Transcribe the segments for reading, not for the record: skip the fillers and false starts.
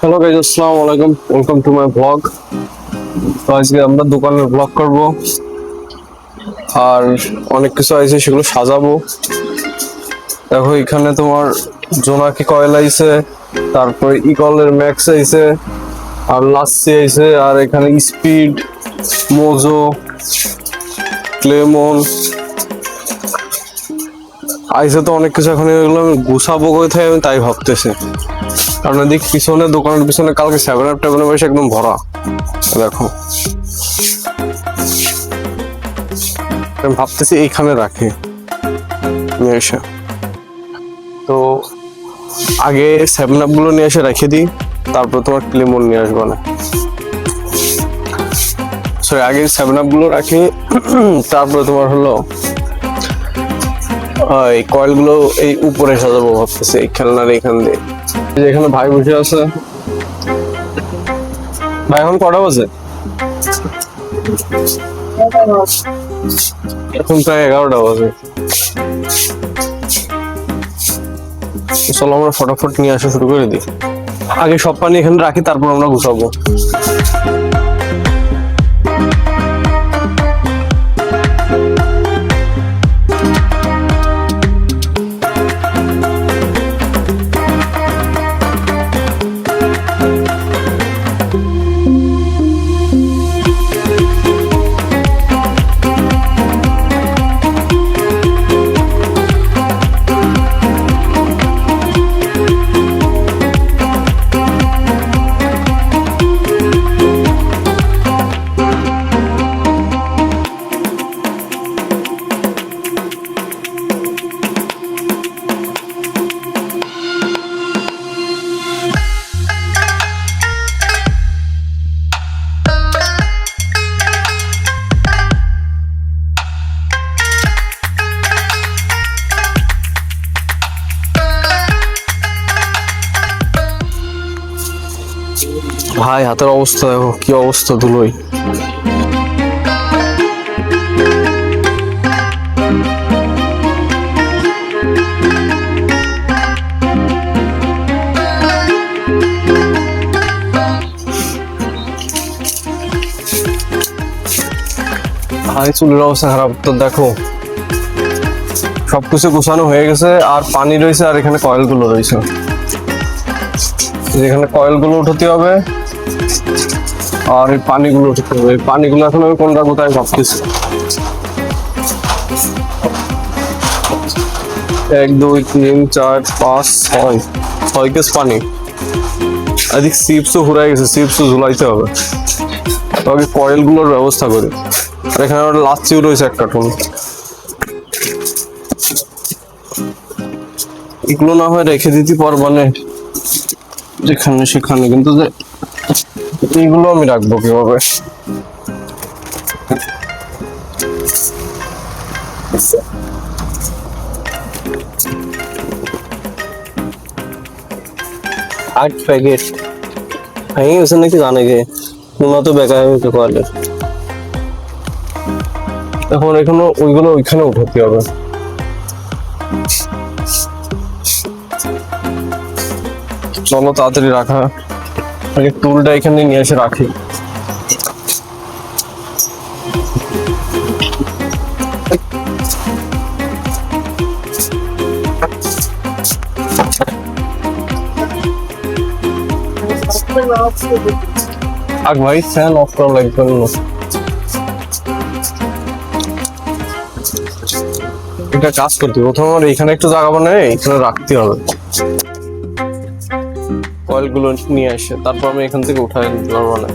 Hello guys, আসসালামু আলাইকুম, welcome to my blog. তো আজকে আমরা দোকানের ব্লগ করব আর অনেক কিছু আছে সেগুলো সাজাবো। দেখো এখানে তোমার জোনাকি কয়েল আইছে, তারপরে ইকলের ম্যাক্স আইছে, আর লাচ্ছি আইছে, আর এখানে স্পিড, মোজো, ক্লেমন আইছে। তো অনেক কিছু এখন এগুলো আমি গুছাবো কোথায় আমি তাই ভাবতেছি, কারণ এদিক পিছনে দোকানের পিছনে কালকে 7 আপ টেবিলের বসে একদম ভরা। দেখো আমি ভাবতেছি এইখানে রাখি নিয়ে এসে। তো আগে 7 আপ গুলো নিয়ে এসে রেখে দিই, তারপর তোমার ক্লেমন নিয়ে আসবো না। সরি, আগে 7 আপ গুলো রাখি, তারপরে তোমার হলো এই কয়েল গুলো এই উপরে সাজাবো ভাবতেছি, এই খেলনার এইখান দিয়ে। এখানে ভাই বসে আছে। ভাই এখন কটা বাজে? এখন প্রায় 11টা বাজে। চলো আমরা ফটাফট নিয়ে আসা শুরু করে দিই। আগে সব পানি এখানে রাখি, তারপর আমরা গুছাবো। ভাই হাতের অবস্থা দেখো, কি অবস্থা ধুলোই। ভাই চুলের অবস্থা খারাপ। তো দেখো সবকিছু গোছানো হয়ে গেছে, আর পানি রয়েছে, আর এখানে কয়েল গুলো রয়েছে। এখানে কয়েল গুলো উঠাতে হবে, আর এই পানিগুলো উঠাতে হবে। এই পানিগুলো এখন আমি কোনটা কোথায় ভাবতেছি। 1 2 3 4 5 6 কেস পানি। এদিক চিপসও ঘুরাই গেছে, চিপসও ঝুলাইতে হবে। তবে কয়েল গুলোর ব্যবস্থা করি। আর এখানে একটা লাচ্ছিও রয়েছে, একটা টন। এগুলো না হয় রেখে দিতে পারবো না যেখানে সেখানে, কিন্তু যে এইগুলো আমি রাখবো কিভাবে? আট প্যাকেট ভেঙে গেছে নাকি জানে গে, কোনা তো বেকার হয়েছে কয়েলের। এখন এখনো ওইগুলো ওইখানে উঠাতে হবে। চলো তাড়াতাড়ি রাখা, আগে টুলটা এখানে নিয়ে এসে রাখি। আগ ভাই ফ্যান অফ করা লাগবে না, এটা কাজ করতে প্রথমে আমার এখানে একটু জায়গা বানায় এখানে রাখতে হবে কয়েল গুলো নিয়ে এসে, তারপর আমি এখান থেকে উঠাই নিতে পারবো না।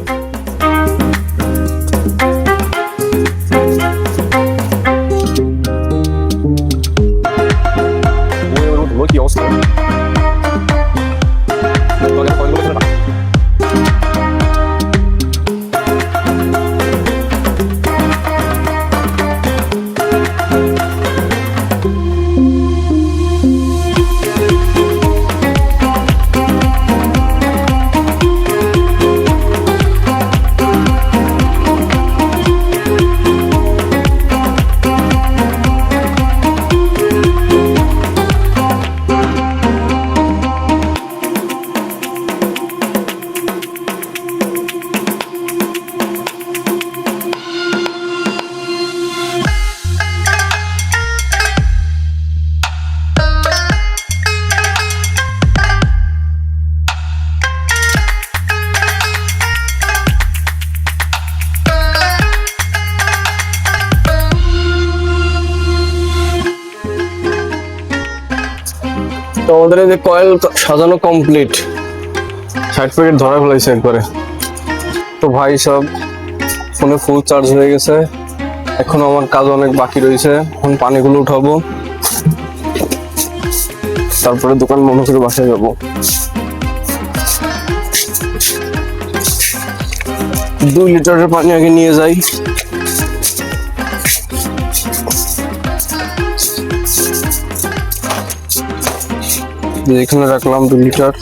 কি অবস্থা? তো আমাদের এই যে কয়েল সাজানো কমপ্লিট, 60 প্যাকেট ধরা ফেলাইছে একবারে। তো ভাই সব ফোনে ফুল চার্জ হয়ে গেছে, এখন আমার কাজ অনেক বাকি রয়েছে। এখন পানিগুলো উঠাবো, তারপরে দোকান বন্ধ করে বাসায় যাবো। 2 লিটারের পানি আগে নিয়ে যাই। এখানে রাখলাম 2 লিটার।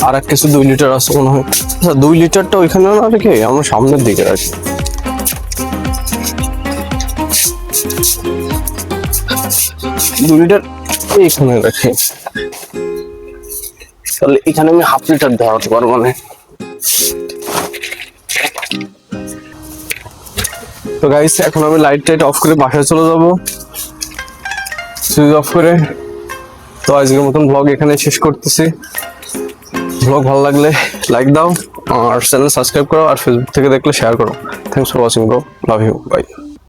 আর এক কিছু 2 লিটার আছে মনে হয়। আচ্ছা 2 লিটারটা ওইখানে না রেখে আমরা সামনের দিকে রাখি। 2 লিটার এইখানে রাখি, তাহলে এখানে আমি 1/2 লিটার ধরাতে পারবো মানে। তো গাইস এখন আমি লাইট টাইট অফ করে বাসায় চলে যাবো, সুইচ অফ করে। তো আজকের মতন ব্লগ এখানে শেষ করতেছি। ব্লগ ভালো লাগলে লাইক দাও, আর চ্যানেল সাবস্ক্রাইব করো, আর ফেসবুক থেকে দেখলে শেয়ার করো। Thanks for watching bro, love you, by.